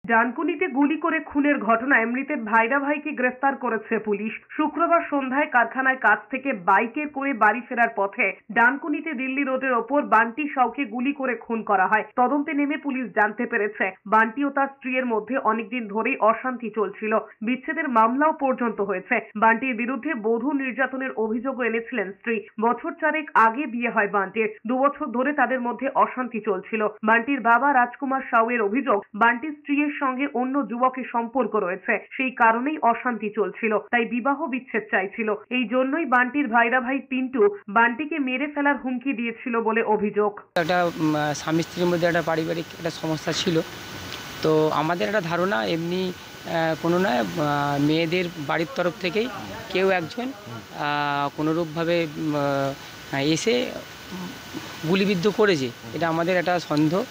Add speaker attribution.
Speaker 1: ডানকুনিতে গুলি করে খুনের ঘটনায় মৃতের ভাইরা ভাইকে গ্রেফতার করেছে পুলিশ। শুক্রবার সন্ধ্যায় কারখানায় কাজ থেকে বাইকে করে বাড়ি ফেরার পথে ডানকুনিতে দিল্লি রোডের ওপর বান্টি সাউকে গুলি করে খুন করা হয়। তদন্তে নেমে পুলিশ জানতে পেরেছে বান্টি ও তার স্ত্রীর মধ্যে অনেকদিন ধরেই অশান্তি চলছিল, বিচ্ছেদের মামলাও পর্যন্ত হয়েছে। বান্টির বিরুদ্ধে বধূ নির্যাতনের অভিযোগও এনেছিলেন স্ত্রী। বছর চারেক আগে বিয়ে হয় বান্টির। 2 বছর ধরে তাদের মধ্যে অশান্তি চলছিল। বান্টির বাবা রাজকুমার সাউয়ের অভিযোগ, বান্টির স্ত্রীর সঙ্গে অন্য যুবকের সম্পর্ক রয়েছে, সেই কারণেই অশান্তি চলছিল, তাই বিবাহ বিচ্ছেদ চাইছিল। এই জন্যই বান্টির ভাইরা ভাই পিন্টু বান্টিকে মেরে ফেলার হুমকি দিয়েছিল বলে অভিযোগ।
Speaker 2: একটা স্বামী স্ত্রীর মধ্যে একটা পারিবারিক একটা সমস্যা ছিল। তো আমাদের একটা ধারণা এমনি কোনো নয়, মেয়েদের বাড়ির তরফ থেকেই কেউ একজন কোনোরূপভাবে এসে গুলিবিদ্ধ করেছে, এটা আমাদের একটা সন্দেহ।